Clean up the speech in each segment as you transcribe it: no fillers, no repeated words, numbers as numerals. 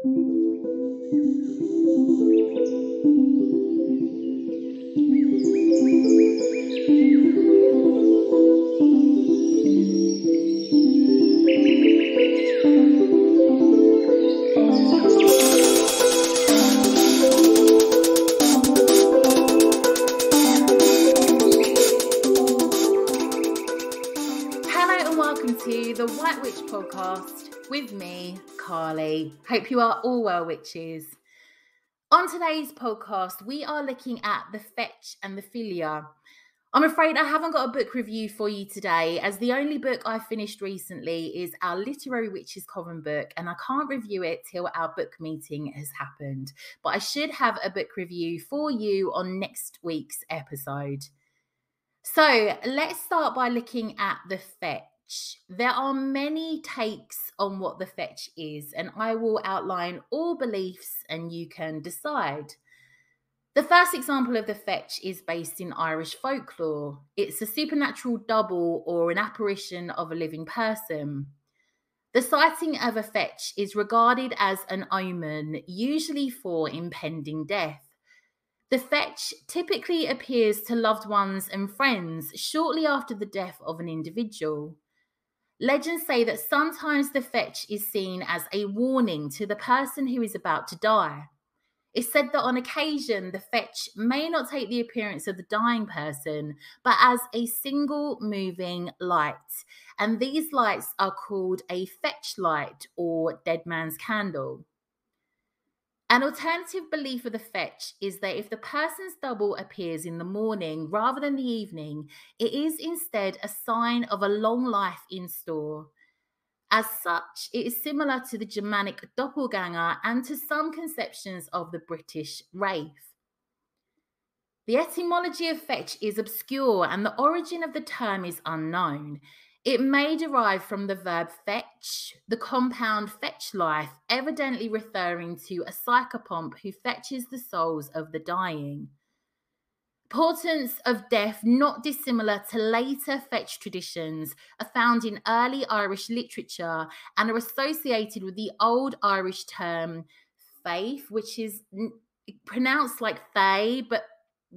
The White Witch podcast with me, Carly. Hope you are all well, witches. On today's podcast, we are looking at the Fetch and the Fylgja. I'm afraid I haven't got a book review for you today, as the only book I finished recently is our Literary Witches Coven book, and I can't review it till our book meeting has happened. But I should have a book review for you on next week's episode. So let's start by looking at the Fetch. There are many takes on what the fetch is, and I will outline all beliefs and you can decide. The first example of the fetch is based in Irish folklore. It's a supernatural double or an apparition of a living person. The sighting of a fetch is regarded as an omen, usually for impending death. The fetch typically appears to loved ones and friends shortly after the death of an individual. Legends say that sometimes the fetch is seen as a warning to the person who is about to die. It's said that on occasion, the fetch may not take the appearance of the dying person, but as a single moving light. And these lights are called a fetch light or dead man's candle. An alternative belief of the fetch is that if the person's double appears in the morning rather than the evening, it is instead a sign of a long life in store. As such, it is similar to the Germanic doppelganger and to some conceptions of the British wraith. The etymology of fetch is obscure and the origin of the term is unknown. It may derive from the verb fetch, the compound fetch life, evidently referring to a psychopomp who fetches the souls of the dying. Portents of death not dissimilar to later fetch traditions are found in early Irish literature and are associated with the old Irish term faith, which is pronounced like fae, but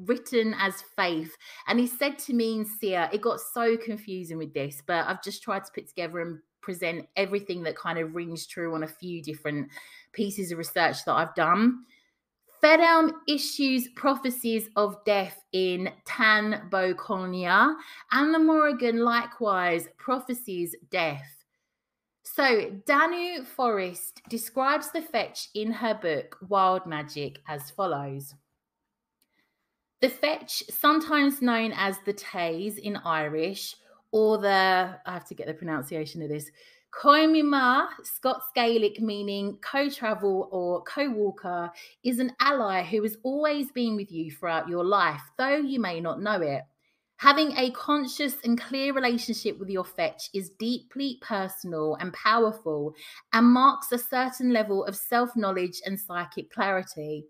written as faith, and is said to mean seer. It got so confusing with this, but I've just tried to put together and present everything that kind of rings true on a few different pieces of research that I've done. Fedhelm issues prophecies of death in Tan Bo Conia, and the Morrigan likewise prophesies death. So Danu Forrest describes the fetch in her book Wild Magic as follows. The fetch, sometimes known as the Tays in Irish, or I have to get the pronunciation of this, Coimima, Scots Gaelic meaning co-travel or co-walker, is an ally who has always been with you throughout your life, though you may not know it. Having a conscious and clear relationship with your fetch is deeply personal and powerful and marks a certain level of self-knowledge and psychic clarity.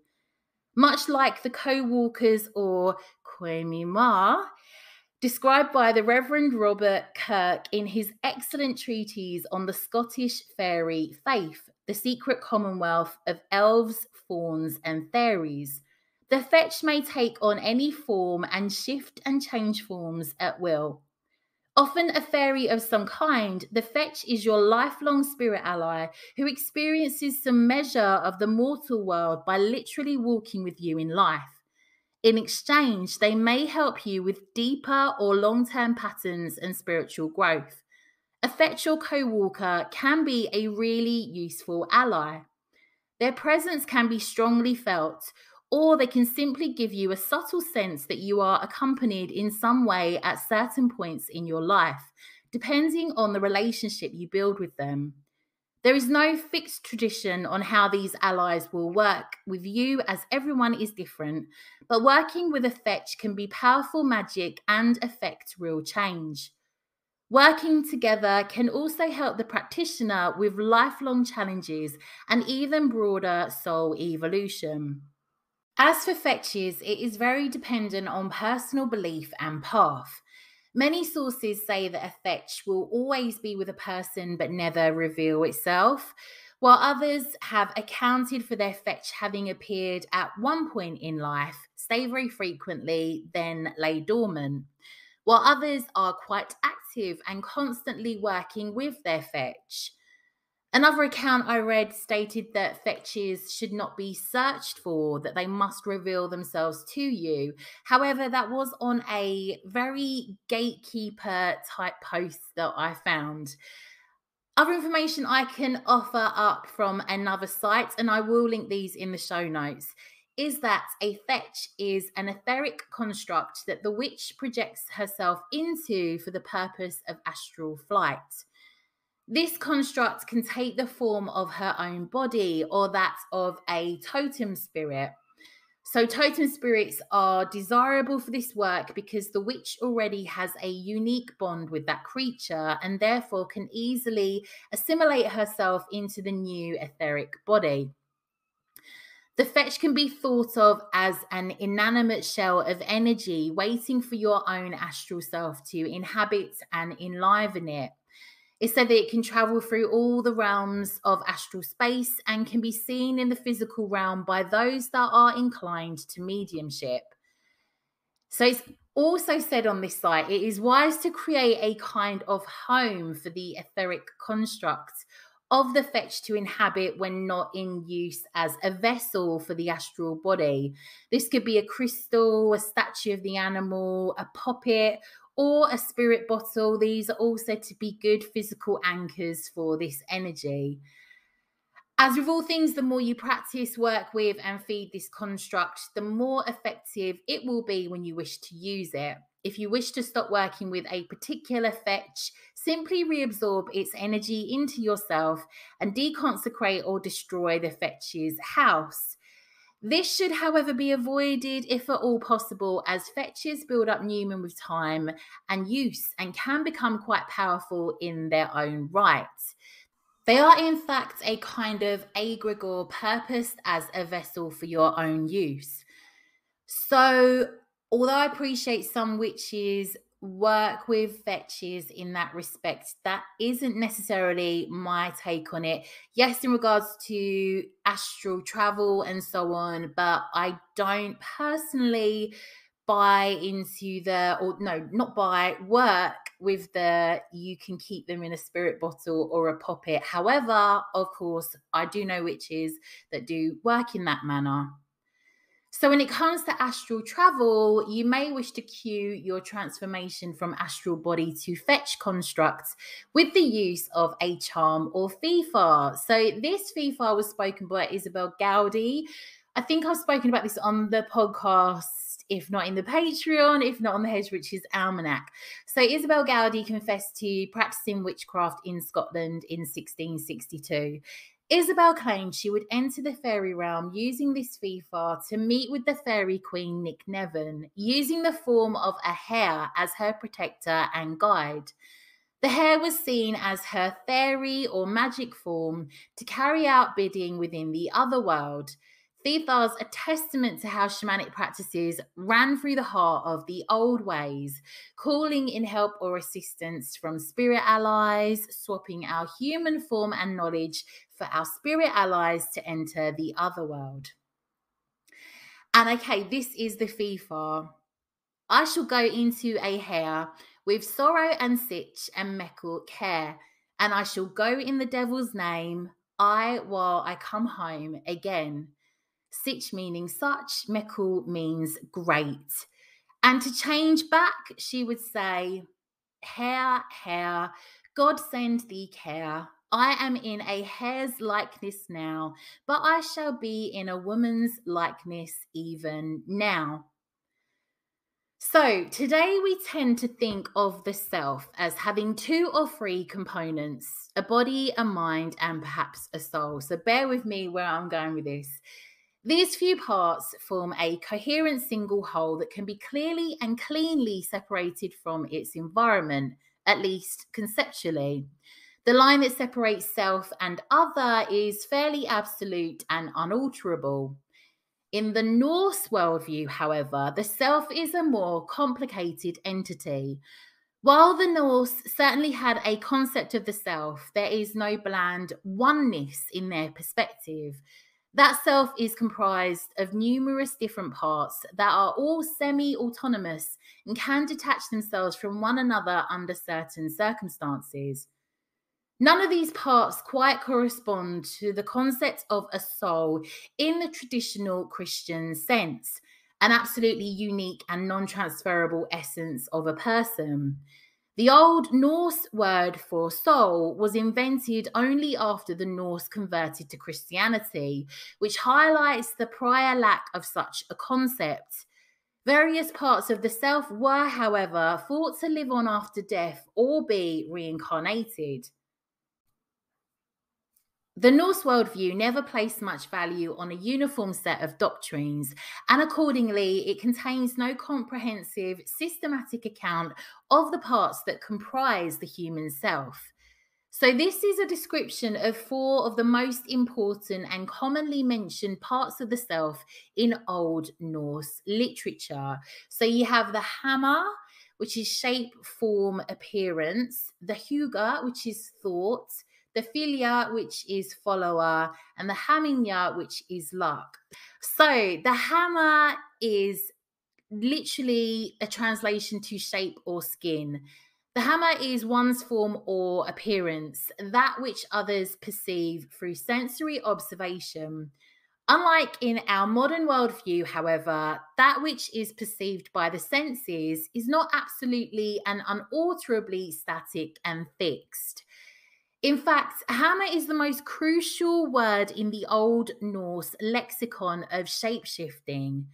Much like the co-walkers or Coimima, described by the Reverend Robert Kirk in his excellent treatise on the Scottish fairy faith, The Secret Commonwealth of Elves, Fauns and Fairies. The fetch may take on any form and shift and change forms at will. Often a fairy of some kind, the fetch is your lifelong spirit ally who experiences some measure of the mortal world by literally walking with you in life. In exchange, they may help you with deeper or long-term patterns and spiritual growth. A fetch or co-walker can be a really useful ally. Their presence can be strongly felt, or they can simply give you a subtle sense that you are accompanied in some way at certain points in your life, depending on the relationship you build with them. There is no fixed tradition on how these allies will work with you, as everyone is different, but working with a fetch can be powerful magic and affect real change. Working together can also help the practitioner with lifelong challenges and even broader soul evolution. As for fetches, it is very dependent on personal belief and path. Many sources say that a fetch will always be with a person but never reveal itself, while others have accounted for their fetch having appeared at one point in life, stay very frequently, then lay dormant, while others are quite active and constantly working with their fetch. Another account I read stated that fetches should not be searched for, that they must reveal themselves to you. However, that was on a very gatekeeper type post that I found. Other information I can offer up from another site, and I will link these in the show notes, is that a fetch is an etheric construct that the witch projects herself into for the purpose of astral flight. This construct can take the form of her own body or that of a totem spirit. So totem spirits are desirable for this work because the witch already has a unique bond with that creature and therefore can easily assimilate herself into the new etheric body. The fetch can be thought of as an inanimate shell of energy waiting for your own astral self to inhabit and enliven it. It's said that it can travel through all the realms of astral space and can be seen in the physical realm by those that are inclined to mediumship. So it's also said on this site, it is wise to create a kind of home for the etheric construct of the fetch to inhabit when not in use as a vessel for the astral body. This could be a crystal, a statue of the animal, a puppet, or a spirit bottle. These are all said to be good physical anchors for this energy. As with all things, the more you practice, work with, and feed this construct, the more effective it will be when you wish to use it. If you wish to stop working with a particular fetch, simply reabsorb its energy into yourself and deconsecrate or destroy the fetch's house. This should, however, be avoided if at all possible, as fetches build up numen with time and use and can become quite powerful in their own right. They are, in fact, a kind of egregore purposed as a vessel for your own use. So, although I appreciate some witches work with fetches in that respect, that isn't necessarily my take on it. Yes, in regards to astral travel and so on, but I don't personally buy into work with the you can keep them in a spirit bottle or a puppet. However, of course, I do know witches that do work in that manner. So when it comes to astral travel, you may wish to cue your transformation from astral body to fetch constructs with the use of a charm or fifa. So this fifa was spoken by Isabel Gowdy. I think I've spoken about this on the podcast, if not in the Patreon, if not on the Hedge Witches Almanac. So Isabel Gowdy confessed to practicing witchcraft in Scotland in 1662. Isabel claimed she would enter the fairy realm using this fifa to meet with the fairy queen Nick Nevin, using the form of a hare as her protector and guide. The hare was seen as her fairy or magic form to carry out bidding within the other world. Fifas, a testament to how shamanic practices ran through the heart of the old ways, calling in help or assistance from spirit allies, swapping our human form and knowledge for our spirit allies to enter the other world. And okay, this is the fifa. I shall go into a hare with sorrow and sitch and meckle care, and I shall go in the devil's name, while I come home again. Sitch meaning such, meckle means great. And to change back, she would say, hare, hare, God send thee care. I am in a hare's likeness now, but I shall be in a woman's likeness even now. So today we tend to think of the self as having 2 or 3 components, a body, a mind, and perhaps a soul. So bear with me where I'm going with this. These few parts form a coherent single whole that can be clearly and cleanly separated from its environment, at least conceptually. The line that separates self and other is fairly absolute and unalterable. In the Norse worldview, however, the self is a more complicated entity. While the Norse certainly had a concept of the self, there is no bland oneness in their perspective. That self is comprised of numerous different parts that are all semi-autonomous and can detach themselves from one another under certain circumstances. None of these parts quite correspond to the concept of a soul in the traditional Christian sense, an absolutely unique and non-transferable essence of a person. The Old Norse word for soul was invented only after the Norse converted to Christianity, which highlights the prior lack of such a concept. Various parts of the self were, however, thought to live on after death or be reincarnated. The Norse worldview never placed much value on a uniform set of doctrines, and accordingly, it contains no comprehensive, systematic account of the parts that comprise the human self. So, this is a description of four of the most important and commonly mentioned parts of the self in Old Norse literature. So, you have the hammer, which is shape, form, appearance, the huga, which is thought, the Fylgja, which is follower, and the hamingja, which is luck. So, the hammer is literally a translation to shape or skin. The hammer is one's form or appearance, that which others perceive through sensory observation. Unlike in our modern worldview, however, that which is perceived by the senses is not absolutely and unalterably static and fixed. In fact, hammer is the most crucial word in the Old Norse lexicon of shapeshifting.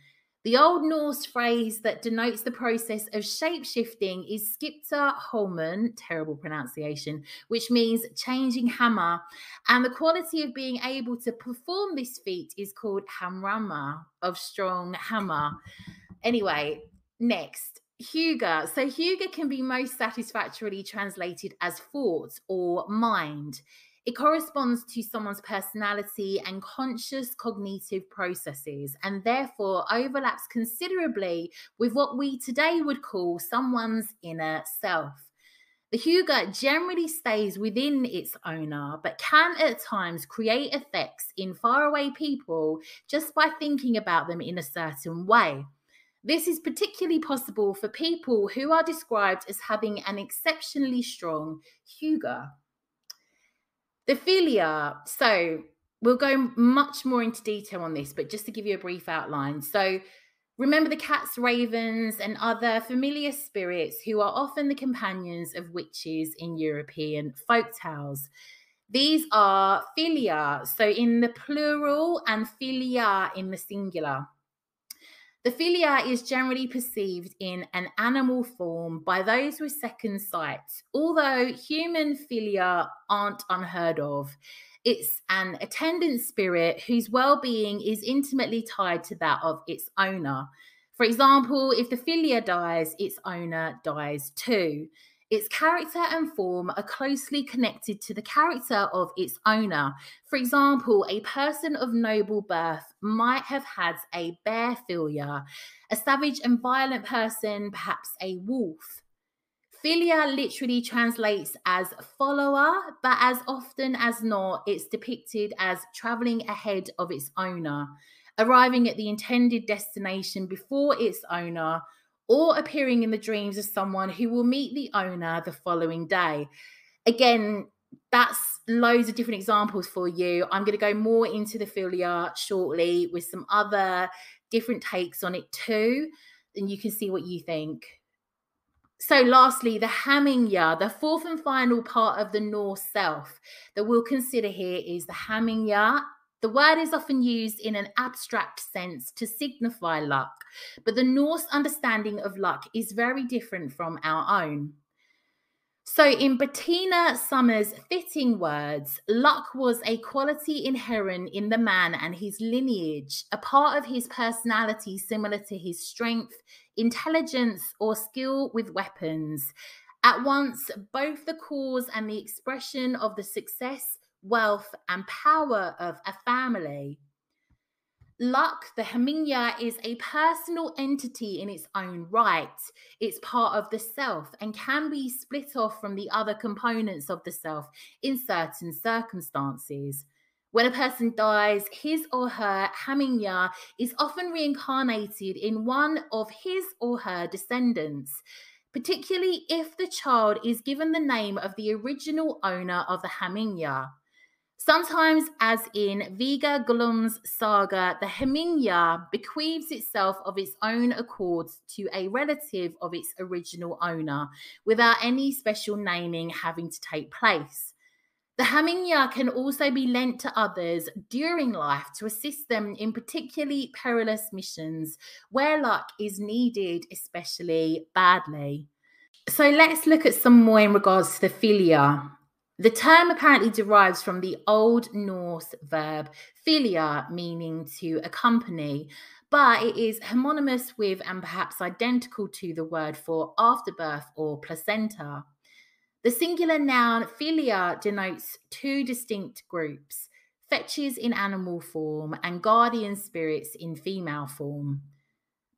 The Old Norse phrase that denotes the process of shapeshifting is skipta holmen, terrible pronunciation, which means changing hammer. And the quality of being able to perform this feat is called hamrama, of strong hammer. Anyway, next, Huga. So Huga can be most satisfactorily translated as thought or mind. It corresponds to someone's personality and conscious cognitive processes, and therefore overlaps considerably with what we today would call someone's inner self. The Huga generally stays within its owner, but can at times create effects in faraway people just by thinking about them in a certain way. This is particularly possible for people who are described as having an exceptionally strong Huga. The Fylgja. So we'll go much more into detail on this, but just to give you a brief outline. So remember the cats, ravens, and other familiar spirits who are often the companions of witches in European folk tales. These are Fylgja, so in the plural, and Fylgja in the singular. The Fylgja is generally perceived in an animal form by those with second sight, although human Fylgja aren't unheard of. It's an attendant spirit whose well-being is intimately tied to that of its owner. For example, if the Fylgja dies, its owner dies too. Its character and form are closely connected to the character of its owner. For example, a person of noble birth might have had a bear Fylgja, a savage and violent person, perhaps a wolf. Fylgja literally translates as follower, but as often as not, it's depicted as traveling ahead of its owner, arriving at the intended destination before its owner, or appearing in the dreams of someone who will meet the owner the following day. Again, that's loads of different examples for you. I'm going to go more into the Fylgja shortly with some other different takes on it too, and you can see what you think. So lastly, the hamingja, the fourth and final part of the Norse self that we'll consider here is the hamingja. The word is often used in an abstract sense to signify luck, but the Norse understanding of luck is very different from our own. So in Bettina Summers' fitting words, luck was a quality inherent in the man and his lineage, a part of his personality similar to his strength, intelligence, or skill with weapons. At once, both the cause and the expression of the success, wealth, and power of a family. Luck, the Haminya, is a personal entity in its own right. It's part of the self and can be split off from the other components of the self in certain circumstances. When a person dies, his or her Haminya is often reincarnated in one of his or her descendants, particularly if the child is given the name of the original owner of the Haminya. Sometimes, as in Viga Glum's saga, the Haminya bequeaths itself of its own accord to a relative of its original owner, without any special naming having to take place. The Haminya can also be lent to others during life to assist them in particularly perilous missions where luck is needed especially badly. So let's look at some more in regards to the Fylgja. The term apparently derives from the Old Norse verb Fylgja, meaning to accompany, but it is homonymous with and perhaps identical to the word for afterbirth or placenta. The singular noun Fylgja denotes two distinct groups: fetches in animal form and guardian spirits in female form.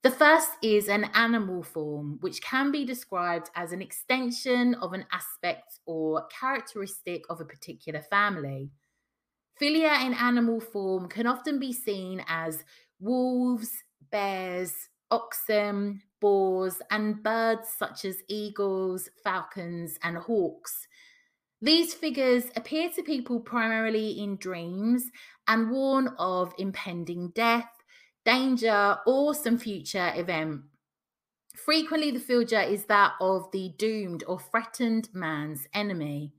The first is an animal form, which can be described as an extension of an aspect or characteristic of a particular family. Fylgja in animal form can often be seen as wolves, bears, oxen, boars, and birds such as eagles, falcons, and hawks. These figures appear to people primarily in dreams and warn of impending death, danger, or some future event. Frequently, the Fylgja is that of the doomed or threatened man's enemy.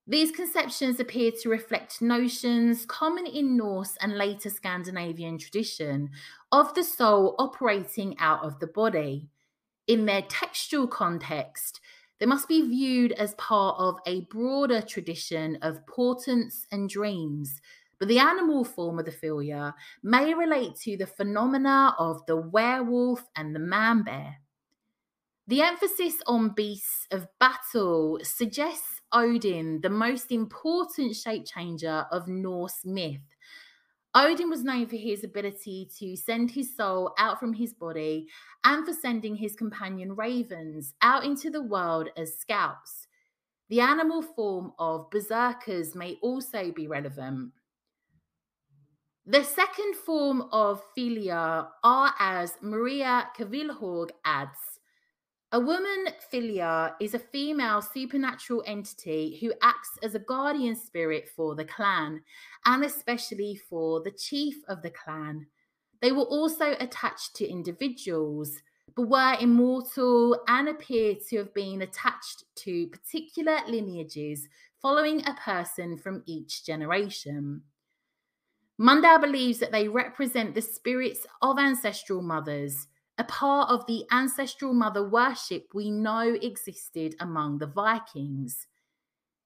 These conceptions appear to reflect notions common in Norse and later Scandinavian tradition of the soul operating out of the body. In their textual context, they must be viewed as part of a broader tradition of portents and dreams, but the animal form of the Fylgja may relate to the phenomena of the werewolf and the man-bear. The emphasis on beasts of battle suggests Odin, the most important shape changer of Norse myth. Odin was known for his ability to send his soul out from his body and for sending his companion ravens out into the world as scouts. The animal form of berserkers may also be relevant. The second form of Fylgja are, as Maria Kavilhorg adds, a woman Fylgja is a female supernatural entity who acts as a guardian spirit for the clan, and especially for the chief of the clan. They were also attached to individuals, but were immortal and appear to have been attached to particular lineages following a person from each generation. Mundell believes that they represent the spirits of ancestral mothers, a part of the ancestral mother worship we know existed among the Vikings.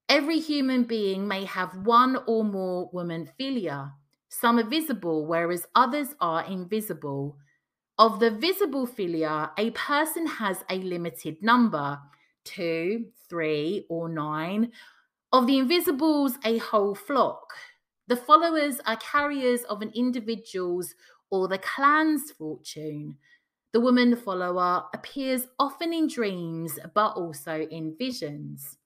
Every human being may have one or more woman Fylgja. Some are visible, whereas others are invisible. Of the visible Fylgja, a person has a limited number, 2, 3, or 9. Of the invisibles, a whole flock. The followers are carriers of an individual's or the clan's fortune. The woman follower appears often in dreams, but also in visions.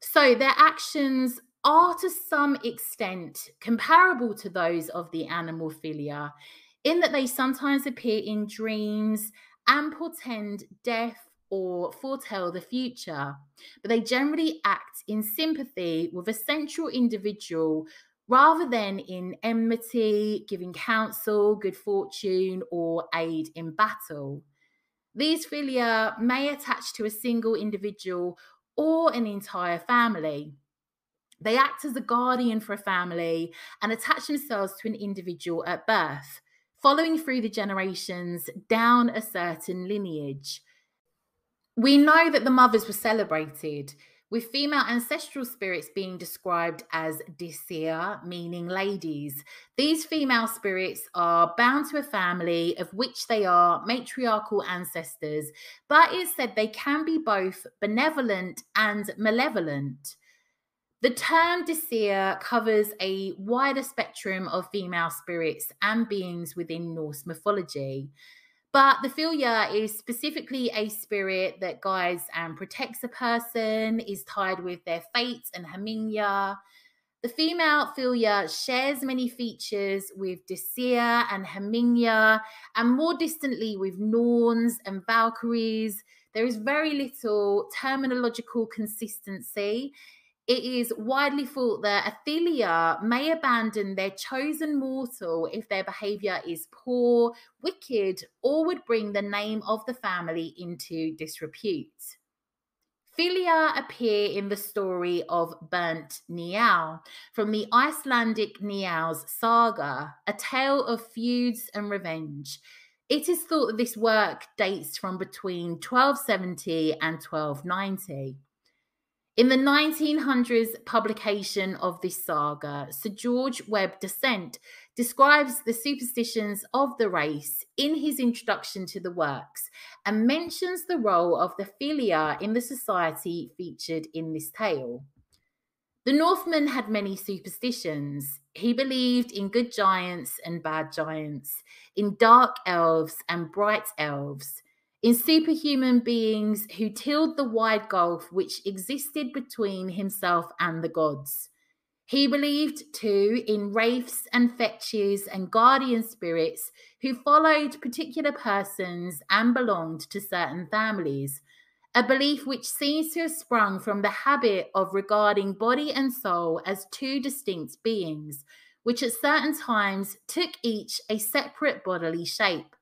So their actions are to some extent comparable to those of the animal Fylgja, in that they sometimes appear in dreams and portend death or foretell the future, but they generally act in sympathy with a central individual rather than in enmity, giving counsel, good fortune, or aid in battle. These Fylgja may attach to a single individual or an entire family. They act as a guardian for a family and attach themselves to an individual at birth, following through the generations down a certain lineage. We know that the mothers were celebrated, with female ancestral spirits being described as Disir, meaning ladies. These female spirits are bound to a family of which they are matriarchal ancestors, but it's said they can be both benevolent and malevolent. The term Disir covers a wider spectrum of female spirits and beings within Norse mythology. But the Fylgja is specifically a spirit that guides and protects a person, is tied with their fate and Haminja. The female Fylgja shares many features with Disir and Haminja, and more distantly with Norns and Valkyries. There is very little terminological consistency. It is widely thought that a Fylgja may abandon their chosen mortal if their behaviour is poor, wicked, or would bring the name of the family into disrepute. Fylgja appear in the story of Burnt Njal from the Icelandic Njal's saga, a tale of feuds and revenge. It is thought that this work dates from between 1270 and 1290. In the 1900s publication of this saga, Sir George Webb Dasent describes the superstitions of the race in his introduction to the works and mentions the role of the Fylgja in the society featured in this tale. The Northman had many superstitions. He believed in good giants and bad giants, in dark elves and bright elves, in superhuman beings who tilled the wide gulf which existed between himself and the gods. He believed, too, in wraiths and fetches and guardian spirits who followed particular persons and belonged to certain families, a belief which seems to have sprung from the habit of regarding body and soul as two distinct beings, which at certain times took each a separate bodily shape.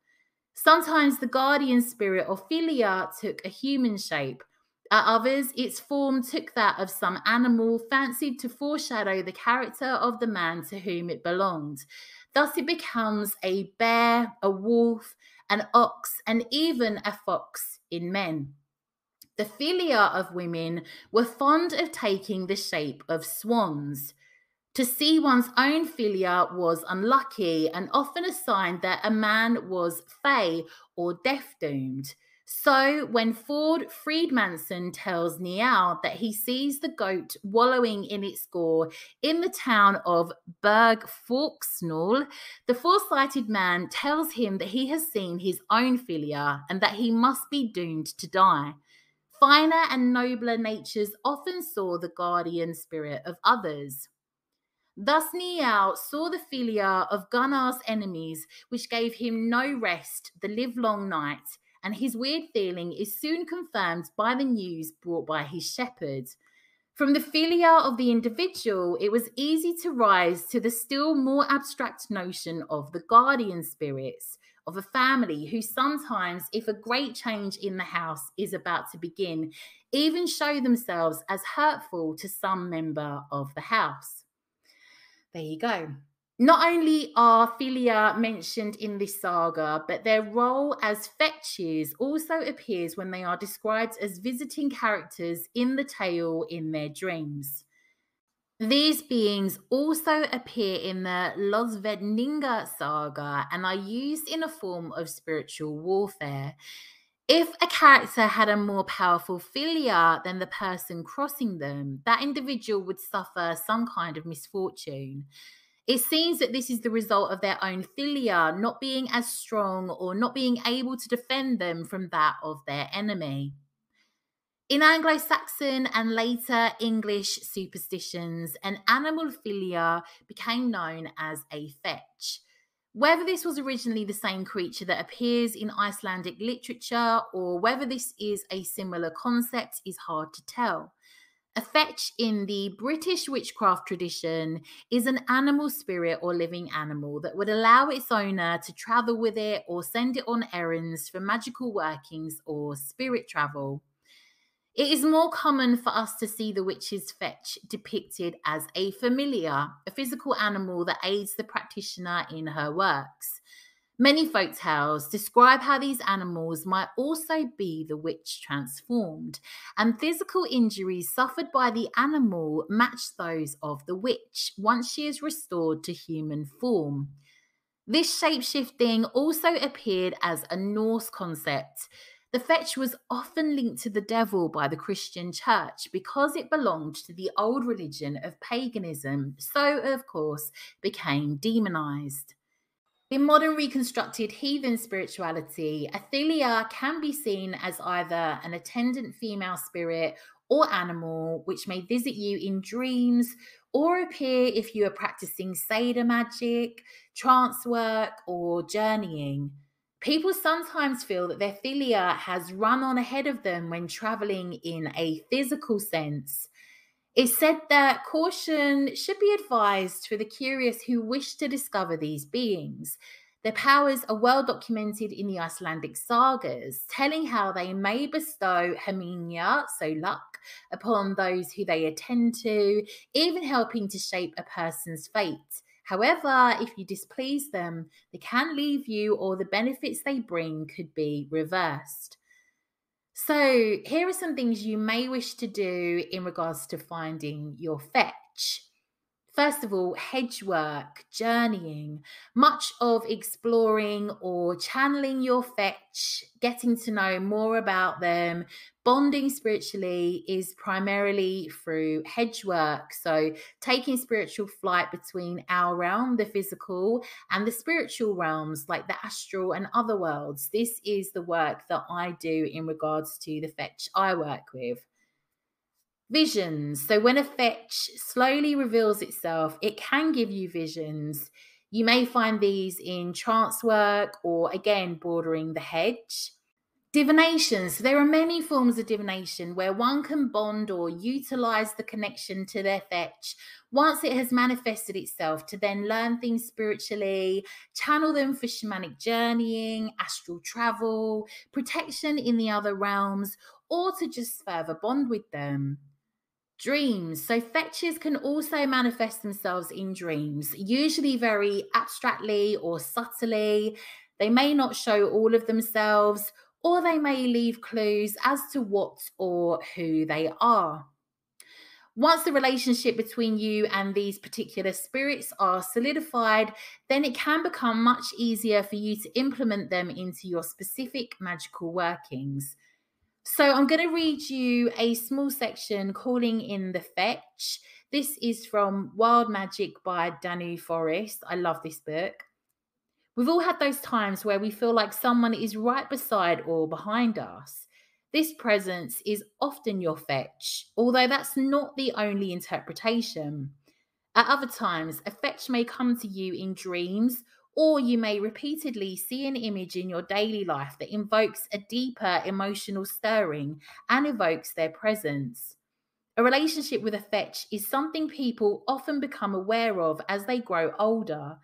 Sometimes the guardian spirit or Fylgja took a human shape. At others, its form took that of some animal fancied to foreshadow the character of the man to whom it belonged. Thus it becomes a bear, a wolf, an ox, and even a fox in men. The Fylgja of women were fond of taking the shape of swans. To see one's own Fylgja was unlucky and often a sign that a man was fey or death-doomed. So when Ford Friedmanson tells Njal that he sees the goat wallowing in its gore in the town of Berg Forksnål, the foresighted man tells him that he has seen his own Fylgja and that he must be doomed to die. Finer and nobler natures often saw the guardian spirit of others. Thus Njal saw the Fylgja of Gunnar's enemies, which gave him no rest the livelong night, and his weird feeling is soon confirmed by the news brought by his shepherd. From the Fylgja of the individual, it was easy to rise to the still more abstract notion of the guardian spirits of a family who sometimes, if a great change in the house is about to begin, even show themselves as hurtful to some member of the house. There you go. Not only are Fylgja mentioned in this saga, but their role as fetches also appears when they are described as visiting characters in the tale in their dreams. These beings also appear in the Losvedninga saga and are used in a form of spiritual warfare. If a character had a more powerful Fylgja than the person crossing them, that individual would suffer some kind of misfortune. It seems that this is the result of their own Fylgja not being as strong or not being able to defend them from that of their enemy. In Anglo-Saxon and later English superstitions, an animal Fylgja became known as a fetch. Whether this was originally the same creature that appears in Icelandic literature or whether this is a similar concept is hard to tell. A fetch in the British witchcraft tradition is an animal spirit or living animal that would allow its owner to travel with it or send it on errands for magical workings or spirit travel. It is more common for us to see the witch's fetch depicted as a familiar, a physical animal that aids the practitioner in her works. Many folk tales describe how these animals might also be the witch transformed, and physical injuries suffered by the animal match those of the witch once she is restored to human form. This shape-shifting also appeared as a Norse concept. The fetch was often linked to the devil by the Christian church because it belonged to the old religion of paganism, so of course became demonized. In modern reconstructed heathen spirituality, Athelia can be seen as either an attendant female spirit or animal which may visit you in dreams or appear if you are practicing Seder magic, trance work, or journeying. People sometimes feel that their philia has run on ahead of them when traveling in a physical sense. It's said that caution should be advised for the curious who wish to discover these beings. Their powers are well documented in the Icelandic sagas, telling how they may bestow herminia, so luck, upon those who they attend to, even helping to shape a person's fate. However, if you displease them, they can leave you, or the benefits they bring could be reversed. So, here are some things you may wish to do in regards to finding your fetch. First of all, hedge work, journeying, much of exploring or channeling your fetch, getting to know more about them, bonding spiritually is primarily through hedge work. So, taking spiritual flight between our realm, the physical, and the spiritual realms like the astral and other worlds. This is the work that I do in regards to the fetch I work with. Visions. So when a fetch slowly reveals itself, it can give you visions. You may find these in trance work or, again, bordering the hedge. Divinations. So there are many forms of divination where one can bond or utilize the connection to their fetch once it has manifested itself to then learn things spiritually, channel them for shamanic journeying, astral travel, protection in the other realms, or to just further bond with them. Dreams. So fetches can also manifest themselves in dreams, usually very abstractly or subtly. They may not show all of themselves, or they may leave clues as to what or who they are. Once the relationship between you and these particular spirits are solidified, then it can become much easier for you to implement them into your specific magical workings. So I'm going to read you a small section calling in the fetch. This is from Wild Magic by Danu Forrest. I love this book. We've all had those times where we feel like someone is right beside or behind us. This presence is often your fetch, although that's not the only interpretation. At other times, a fetch may come to you in dreams, or you may repeatedly see an image in your daily life that invokes a deeper emotional stirring and evokes their presence. A relationship with a fetch is something people often become aware of as they grow older.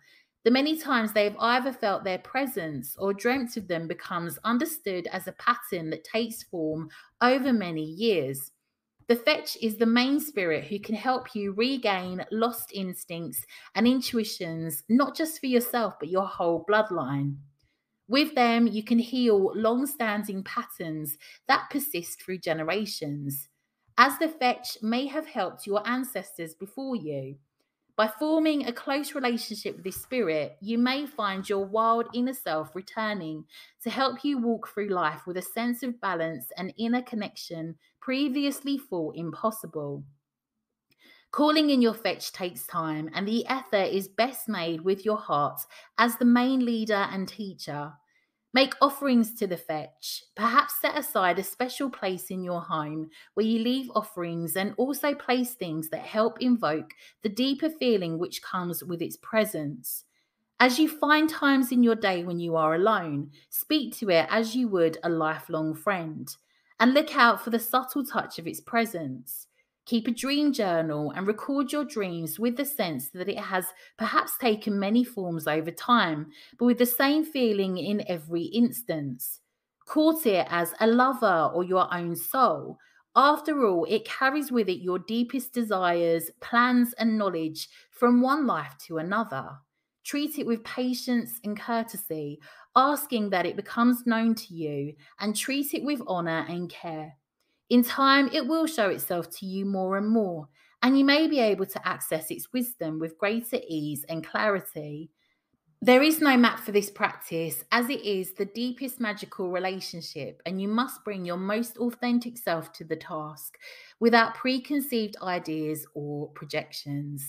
The many times they have either felt their presence or dreamt of them becomes understood as a pattern that takes form over many years. The fetch is the main spirit who can help you regain lost instincts and intuitions, not just for yourself, but your whole bloodline. With them, you can heal long-standing patterns that persist through generations, as the fetch may have helped your ancestors before you. By forming a close relationship with this spirit, you may find your wild inner self returning to help you walk through life with a sense of balance and inner connection previously thought impossible. Calling in your fetch takes time, and the effort is best made with your heart as the main leader and teacher. Make offerings to the fetch. Perhaps set aside a special place in your home where you leave offerings and also place things that help invoke the deeper feeling which comes with its presence. As you find times in your day when you are alone, speak to it as you would a lifelong friend, and look out for the subtle touch of its presence. Keep a dream journal and record your dreams with the sense that it has perhaps taken many forms over time, but with the same feeling in every instance. Court it as a lover or your own soul. After all, it carries with it your deepest desires, plans, and knowledge from one life to another. Treat it with patience and courtesy, asking that it becomes known to you, and treat it with honor and care. In time, it will show itself to you more and more, and you may be able to access its wisdom with greater ease and clarity. There is no map for this practice, as it is the deepest magical relationship, and you must bring your most authentic self to the task without preconceived ideas or projections.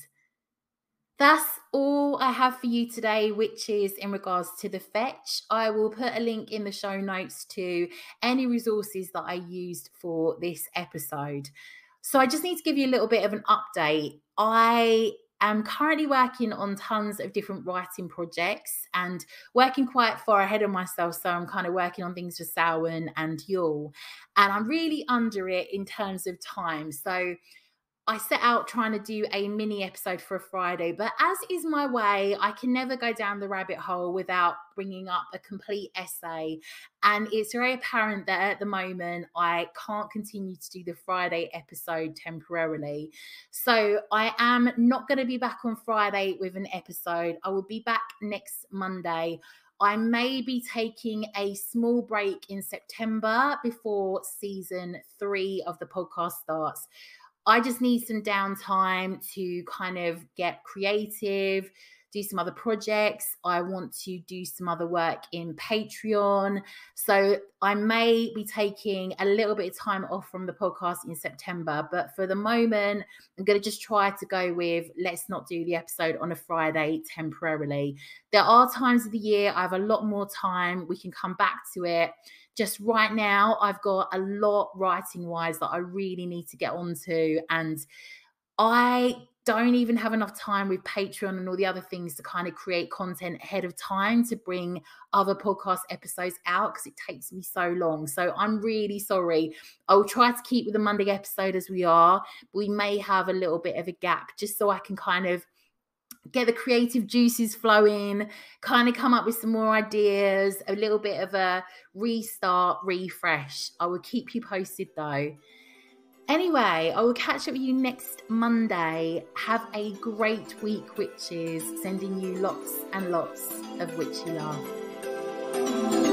That's all I have for you today, which is in regards to the fetch. I will put a link in the show notes to any resources that I used for this episode. So I just need to give you a little bit of an update. I am currently working on tons of different writing projects and working quite far ahead of myself. So I'm kind of working on things for Samhain and Yule, and I'm really under it in terms of time. So I set out trying to do a mini episode for a Friday, but as is my way, I can never go down the rabbit hole without bringing up a complete essay. And it's very apparent that at the moment, I can't continue to do the Friday episode temporarily. So I am not going to be back on Friday with an episode. I will be back next Monday. I may be taking a small break in September before season 3 of the podcast starts. I just need some downtime to kind of get creative, do some other projects. I want to do some other work in Patreon. So I may be taking a little bit of time off from the podcast in September. But for the moment, I'm going to just try to go with let's not do the episode on a Friday temporarily. There are times of the year I have a lot more time. We can come back to it. Just right now, I've got a lot writing-wise that I really need to get onto, and I don't even have enough time with Patreon and all the other things to kind of create content ahead of time to bring other podcast episodes out because it takes me so long. So I'm really sorry. I'll try to keep with the Monday episode as we are. We may have a little bit of a gap just so I can kind of get the creative juices flowing, kind of come up with some more ideas, a little bit of a restart, refresh. I will keep you posted though. Anyway, I will catch up with you next Monday. Have a great week, witches. Sending you lots and lots of witchy love.